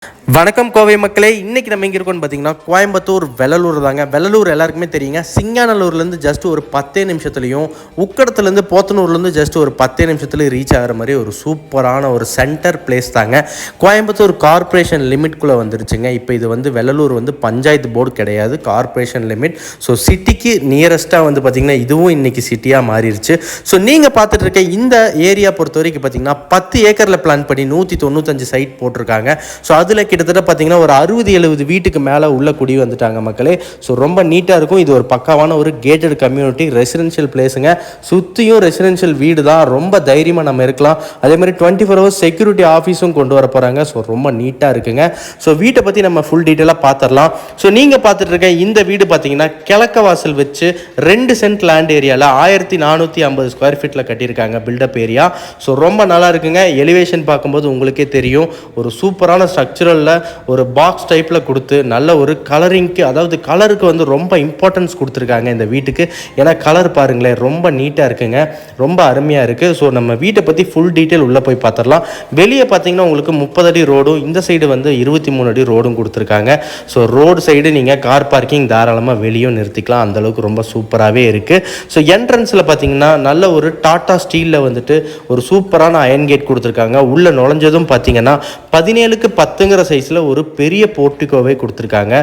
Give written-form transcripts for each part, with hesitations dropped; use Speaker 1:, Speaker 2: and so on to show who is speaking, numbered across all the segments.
Speaker 1: வணக்கம் கோவை மக்களே. இன்றைக்கி நம்ம எங்கே இருக்கோம்னு பார்த்தீங்கன்னா கோயம்புத்தூர் வெள்ளலூர் தாங்க. வெள்ளலூர் எல்லாருக்குமே தெரியுங்க. சிங்காநல்லூர்லேருந்து ஜஸ்ட் ஒரு 10 நிமிஷத்துலையும், உக்கடத்துலேருந்து போத்தனூர்லேருந்து ஜஸ்ட் ஒரு 10 நிமிஷத்துலையும் ரீச் ஆகிற மாதிரி ஒரு சூப்பரான ஒரு சென்டர் பிளேஸ் தாங்க. கோயம்புத்தூர் கார்ப்பரேஷன் லிமிட்குள்ளே வந்துருச்சுங்க. இப்போ இது வந்து வெள்ளலூர் வந்து பஞ்சாயத்து போர்டு கிடையாது, கார்ப்பரேஷன் லிமிட். ஸோ சிட்டிக்கு நியரஸ்ட்டாக வந்து பார்த்திங்கன்னா இதுவும் இன்றைக்கி சிட்டியாக மாறிடுச்சு. ஸோ நீங்கள் பார்த்துட்டு இருக்க இந்த ஏரியா பொறுத்த வரைக்கும் பார்த்திங்கன்னா 10 ஏக்கரில் பிளான் பண்ணி 195 சைட் போட்டிருக்காங்க. ஸோ அதில் கிட்டத்தட்ட பார்த்தீங்கன்னா ஒரு 60-70 வீட்டுக்கு மேலே உள்ள குடி வந்துட்டாங்க மக்களே. ஸோ ரொம்ப நீட்டாக இருக்கும். இது ஒரு பக்காவான ஒரு கேட்டட் கம்யூனிட்டி ரெசிடென்ஷியல் பிளேஸுங்க. சுற்றியும் ரெசிடென்ஷியல் வீடு தான். ரொம்ப தைரியமாக நம்ம இருக்கலாம். அதேமாதிரி 24 hours செக்யூரிட்டி ஆஃபீஸும் கொண்டு வர போகிறாங்க. ஸோ ரொம்ப நீட்டாக இருக்குங்க. ஸோ வீட்டை பற்றி நம்ம ஃபுல் டீட்டெயிலாக பார்த்துடலாம். ஸோ நீங்கள் பார்த்துட்டு இருக்க இந்த வீடு பார்த்தீங்கன்னா கிழக்க வாசல் வச்சு 2 சென்ட் லேண்ட் ஏரியாவில் 1450 ஸ்கொயர் ஃபீட்டில் கட்டியிருக்காங்க. Build up area. ஸோ ரொம்ப நல்லா இருக்குங்க. எலிவேஷன் பார்க்கும்போது உங்களுக்கே தெரியும். ஒரு சூப்பரான ஸ்ட்ரக்சரலில் ஒரு பாக்ஸ் டைப்பில் கொடுத்து நல்ல ஒரு கலரிங்க்கு, அதாவது கலருக்கு வந்து ரொம்ப இம்பார்ட்டன்ஸ் கொடுத்துருக்காங்க இந்த வீட்டுக்கு. ஏன்னா கலர் பாருங்களேன், ரொம்ப நீட்டாக இருக்குங்க, ரொம்ப அருமையாக இருக்குது. ஸோ நம்ம வீட்டை பற்றி ஃபுல் டீட்டெயில் உள்ளே போய் பார்த்துடலாம். வெளியே பார்த்தீங்கன்னா உங்களுக்கு 30 அடி ரோடும், இந்த சைடு வந்து 23 அடி ரோடும் கொடுத்துருக்காங்க. ஸோ ரோடு சைடு நீங்கள் கார் பார்க்கிங் தாராளமாக வெளியும் நிறுத்திக்கலாம். அந்தளவுக்கு ரொம்ப சூப்பராகவே இருக்குது. ஸோ என்ட்ரன்ஸில் பார்த்தீங்கன்னா நல்ல ஒரு டாட்டா ஸ்டீலில் வந்துட்டு ஒரு சூப்பரான அயன் கேட் கொடுத்துருக்காங்க. உள்ளே நுழைஞ்சதும் பார்த்தீங்கன்னா 17க்கு 10ங்கிற சைஸில் ஒரு பெரிய போர்ட்டிகோவே கொடுத்துருக்காங்க.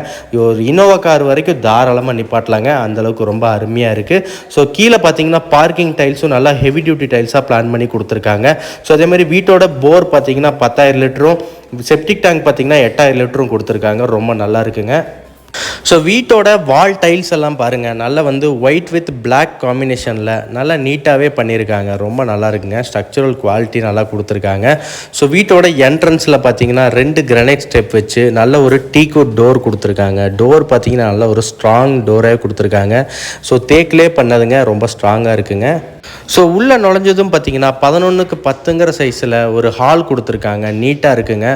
Speaker 1: ஒரு இனோவா கார் வரைக்கும் தாராளமாக நிப்பாட்டலாங்க. அந்தளவுக்கு ரொம்ப அருமையாக இருக்குது. ஸோ கீழே பார்த்தீங்கன்னா பார்க்கிங் டைல்ஸும் நல்லா ஹெவி டியூட்டி டைல்ஸாக பிளான் பண்ணி கொடுத்துருக்காங்க. ஸோ அதே மாதிரி வீட்டோட போர் பார்த்தீங்கன்னா 10,000 லிட்டரும், செப்டிக் டேங்க் பார்த்தீங்கன்னா 8,000 லிட்டரும் கொடுத்துருக்காங்க. ரொம்ப நல்லா இருக்குங்க. ஸோ வீட்டோட வால் டைல்ஸ் எல்லாம் பாருங்கள், நல்லா வந்து ஒயிட் வித் பிளாக் காம்பினேஷனில் நல்லா நீட்டாகவே பண்ணியிருக்காங்க. ரொம்ப நல்லா இருக்குங்க. ஸ்ட்ரக்சரல் குவாலிட்டி நல்லா கொடுத்துருக்காங்க. ஸோ வீட்டோட என்ட்ரன்ஸில் பார்த்தீங்கன்னா 2 கிரானைட் ஸ்டெப் வச்சு நல்ல ஒரு டீக்வுட் டோர் கொடுத்துருக்காங்க. டோர் பார்த்தீங்கன்னா நல்ல ஒரு ஸ்ட்ராங் டோரே கொடுத்துருக்காங்க. ஸோ தேக்கிலே பண்ணதுங்க, ரொம்ப ஸ்ட்ராங்காக இருக்குங்க. ஸோ உள்ளே நுழைஞ்சதும் பார்த்தீங்கன்னா 11க்கு 10ங்கிற சைஸில் ஒரு ஹால் கொடுத்துருக்காங்க. நீட்டாக இருக்குங்க.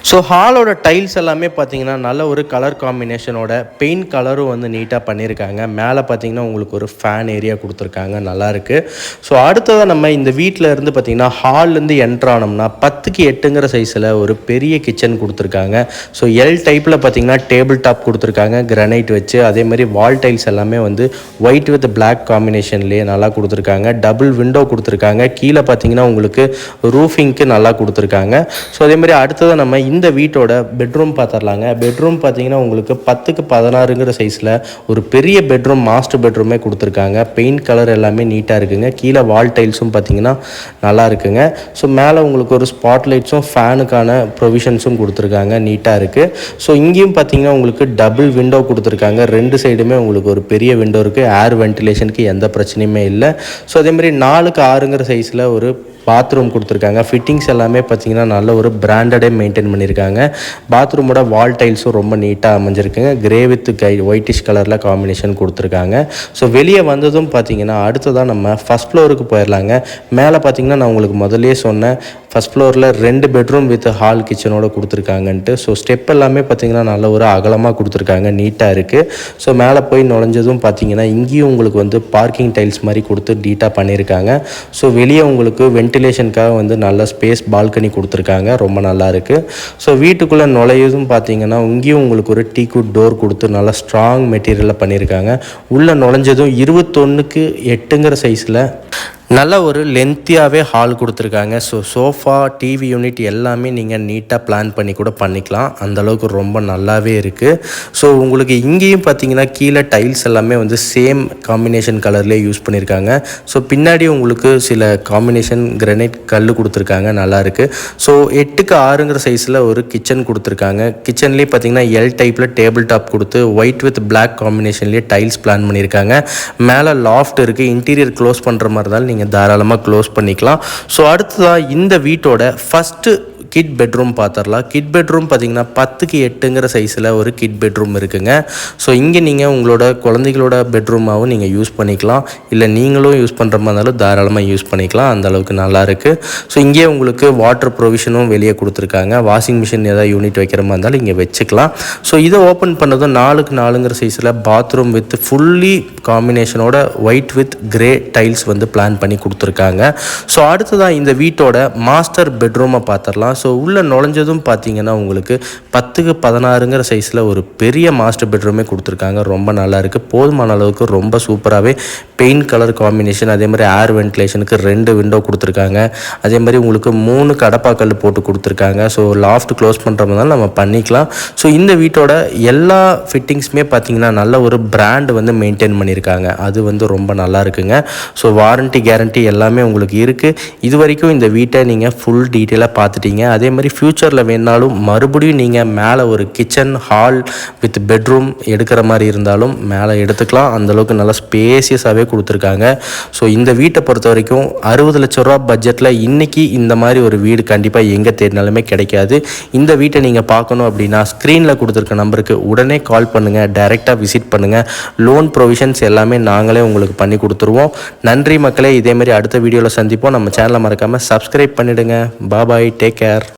Speaker 1: ஸோ ஹாலோட டைல்ஸ் எல்லாமே பார்த்தீங்கன்னா நல்ல ஒரு கலர் காம்பினேஷனோட பெயிண்ட் கலரும் வந்து நீட்டாக பண்ணியிருக்காங்க. மேலே பார்த்தீங்கன்னா உங்களுக்கு ஒரு ஃபேன் ஏரியா கொடுத்துருக்காங்க. நல்லாயிருக்கு. ஸோ அடுத்ததாக நம்ம இந்த வீட்டில் இருந்து பார்த்தீங்கன்னா ஹால்லேருந்து என்ட்ரானோம்னா 10க்கு 8ங்கிற சைஸில் ஒரு பெரிய கிச்சன் கொடுத்துருக்காங்க. ஸோ எல் டைப்பில் பார்த்தீங்கன்னா டேபிள் டாப் கொடுத்துருக்காங்க கிரானைட் வச்சு. அதே மாதிரி வால் டைல்ஸ் எல்லாமே வந்து ஒயிட் வித் பிளாக் காம்பினேஷன்லேயே நல்லா கொடுத்துருக்காங்க. டபுள் விண்டோ கொடுத்துருக்காங்க. கீழே பார்த்தீங்கன்னா உங்களுக்கு ரூஃபிங்க்கு நல்லா கொடுத்துருக்காங்க. ஸோ அதே மாதிரி அடுத்ததாக நம்ம இந்த வீட்டோட பெட்ரூம் பார்த்துடலாங்க. பெட்ரூம் பார்த்தீங்கன்னா உங்களுக்கு 10க்கு 16ங்கிற சைஸில் ஒரு பெரிய பெட்ரூம், மாஸ்டர் பெட்ரூமே கொடுத்துருக்காங்க. பெயிண்ட் கலர் எல்லாமே நீட்டாக இருக்குங்க. கீழே வால் டைல்ஸும் பார்த்தீங்கன்னா நல்லா இருக்குங்க. ஸோ மேலே உங்களுக்கு ஒரு ஸ்பாட் லைட்ஸும் ஃபேனுக்கான ப்ரொவிஷன்ஸும் கொடுத்துருக்காங்க. நீட்டாக இருக்குது. ஸோ இங்கேயும் பார்த்தீங்கன்னா உங்களுக்கு டபுள் விண்டோ கொடுத்துருக்காங்க. 2 சைடுமே உங்களுக்கு ஒரு பெரிய விண்டோ இருக்குது. ஏர் வென்டிலேஷனுக்கு எந்த பிரச்சனையுமே இல்லை. ஸோ அதேமாதிரி 4க்கு 6ங்கிற சைஸில் ஒரு பாத்ரூம் கொடுத்துருக்காங்க. ஃபிட்டிங்ஸ் எல்லாமே பார்த்தீங்கன்னா நல்ல ஒரு பிராண்டடே மெயின்டைன் பண்ணியிருக்காங்க. பாத்ரூமோட வால் டைல்ஸும் ரொம்ப நீட்டாக அமைஞ்சிருக்குங்க. கிரே வித் ஒயிட்டிஷ் கலரில் காம்பினேஷன் கொடுத்துருக்காங்க. ஸோ வெளியே வந்ததும் பார்த்தீங்கன்னா அடுத்ததாக நம்ம ஃபஸ்ட் ஃப்ளோருக்கு போயிடலாங்க. மேலே பார்த்தீங்கன்னா நான் உங்களுக்கு முதலே சொன்னேன், ஃபஸ்ட் ஃப்ளோரில் 2 பெட்ரூம் வித் ஹால் கிச்சனோட கொடுத்துருக்காங்கன்ட்டு. ஸோ ஸ்டெப் எல்லாமே பார்த்தீங்கன்னா நல்ல ஒரு அகலமாக கொடுத்துருக்காங்க. நீட்டாக இருக்குது. ஸோ மேலே போய் நுழைஞ்சதும் பார்த்தீங்கன்னா இங்கேயும் உங்களுக்கு வந்து பார்க்கிங் டைல்ஸ் மாதிரி கொடுத்து நீட்டாக பண்ணியிருக்காங்க. ஸோ வெளியே உங்களுக்கு வென்டிலேஷனுக்காக வந்து நல்ல ஸ்பேஸ் பால்கனி கொடுத்துருக்காங்க. ரொம்ப நல்லா இருக்குது. ஸோ வீட்டுக்குள்ளே நுழையதும் பார்த்தீங்கன்னா இங்கேயும் உங்களுக்கு ஒரு டீக்வுட் டோர் கொடுத்து நல்லா ஸ்ட்ராங் மெட்டீரியலில் பண்ணியிருக்காங்க. உள்ளே நுழைஞ்சதும் 21க்கு 8ங்கிற சைஸில் நல்ல ஒரு லென்த்தியாகவே ஹால் கொடுத்துருக்காங்க. ஸோ சோஃபா, டிவி யூனிட் எல்லாமே நீங்கள் நீட்டாக பிளான் பண்ணி கூட பண்ணிக்கலாம். அந்தளவுக்கு ரொம்ப நல்லாவே இருக்குது. ஸோ உங்களுக்கு இங்கேயும் பார்த்தீங்கன்னா கீழே டைல்ஸ் எல்லாமே வந்து சேம் காம்பினேஷன் கலர்லேயே யூஸ் பண்ணியிருக்காங்க. ஸோ பின்னாடி உங்களுக்கு சில காம்பினேஷன் கிரானைட் கல் கொடுத்துருக்காங்க. நல்லாயிருக்கு. ஸோ 8க்கு 6ங்கிற சைஸில் ஒரு கிச்சன் கொடுத்துருக்காங்க. கிச்சன்லேயே பார்த்தீங்கன்னா எல் டைப்பில் டேபிள் டாப் கொடுத்து ஒயிட் வித் பிளாக் காம்பினேஷன்லேயே டைல்ஸ் பிளான் பண்ணியிருக்காங்க. மேலே லாஃப்ட் இருக்குது. இன்டீரியர் க்ளோஸ் பண்ணுற மாதிரி இருந்தாலும் நீங்கள் தாராளமாக க்ளோஸ் பண்ணிக்கலாம். ஸோ அடுத்ததாக இந்த வீட்டோட ஃபஸ்ட்டு கிட் பெட்ரூம் பார்த்துடலாம். கிட் பெட்ரூம் பார்த்தீங்கன்னா 10க்கு 8ங்கிற சைஸில் ஒரு கிட் பெட்ரூம் இருக்குங்க. ஸோ இங்கே நீங்கள் உங்களோட குழந்தைகளோட பெட்ரூமாகவும் நீங்கள் யூஸ் பண்ணிக்கலாம். இல்லை நீங்களும் யூஸ் பண்ணுற மாதிரி இருந்தாலும் தாராளமாக யூஸ் பண்ணிக்கலாம். அந்தளவுக்கு நல்லா இருக்குது. ஸோ இங்கே உங்களுக்கு வாட்டர் ப்ரொவிஷனும் வெளியே கொடுத்துருக்காங்க. வாஷிங் மிஷின் ஏதாவது யூனிட் வைக்கிற மாதிரி இருந்தாலும் இங்கே வச்சுக்கலாம். ஸோ இதை ஓப்பன் பண்ணதும் 4க்கு 4ங்கிற சைஸில் பாத்ரூம் வித் ஃபுல்லி காம்பினேஷனோட ஒயிட் வித் கிரே டைல்ஸ் வந்து பிளான் பண்ணி கொடுத்துருக்காங்க. ஸோ அடுத்ததான் இந்த வீட்டோட மாஸ்டர் பெட்ரூமை பார்த்துடலாம். தான். ஸோ உள்ளே நுழைஞ்சதும் பார்த்தீங்கன்னா உங்களுக்கு 10க்கு 16ங்கிற சைஸில் ஒரு பெரிய மாஸ்டர் பெட்ரூமே கொடுத்துருக்காங்க. ரொம்ப நல்லாயிருக்கு. போதுமான அளவுக்கு ரொம்ப சூப்பராகவே பெயிண்ட் கலர் காம்பினேஷன், அதே மாதிரி ஏர் வென்டிலேஷனுக்கு 2 விண்டோ கொடுத்துருக்காங்க. அதே மாதிரி உங்களுக்கு 3 கடப்பாக்கல் போட்டு கொடுத்துருக்காங்க. ஸோ லாஃப்ட் க்ளோஸ் பண்ணுறதுனால நம்ம பண்ணிக்கலாம். ஸோ இந்த வீட்டோட எல்லா ஃபிட்டிங்ஸுமே பார்த்தீங்கன்னா நல்ல ஒரு பிராண்ட் வந்து மெயின்டைன் பண்ணியிருக்காங்க. அது வந்து ரொம்ப நல்லா இருக்குங்க. ஸோ வாரண்ட்டி கேரண்டி எல்லாமே உங்களுக்கு இருக்குது. இது வரைக்கும் இந்த வீட்டை நீங்கள் ஃபுல் டீட்டெயிலாக பார்த்துட்டீங்க. அதே மாதிரி ஃப்யூச்சரில் வேணாலும் மறுபடியும் நீங்கள் மேலே ஒரு கிச்சன் ஹால் வித் பெட்ரூம் எடுக்கிற மாதிரி இருந்தாலும் மேலே எடுத்துக்கலாம். அந்தளவுக்கு நல்லா ஸ்பேசியஸாகவே கொடுத்துருக்காங்க. ஸோ இந்த வீட்டை பொறுத்த வரைக்கும் 60 லட்ச ரூபா பட்ஜெட்டில் இன்றைக்கி இந்த மாதிரி ஒரு வீடு கண்டிப்பாக எங்கே தேடினாலுமே கிடைக்காது. இந்த வீட்டை நீங்கள் பார்க்கணும் அப்படின்னா ஸ்க்ரீனில் கொடுத்துருக்க நம்பருக்கு உடனே கால் பண்ணுங்கள், டைரெக்டாக விசிட் பண்ணுங்கள். லோன் ப்ரொவிஷன்ஸ் எல்லாமே நாங்களே உங்களுக்கு பண்ணி கொடுத்துருவோம். நன்றி மக்களே. இதேமாதிரி அடுத்த வீடியோவில் சந்திப்போம். நம்ம சேனலை மறக்காமல் சப்ஸ்கிரைப் பண்ணிவிடுங்க. பாய், டேக் கேர்.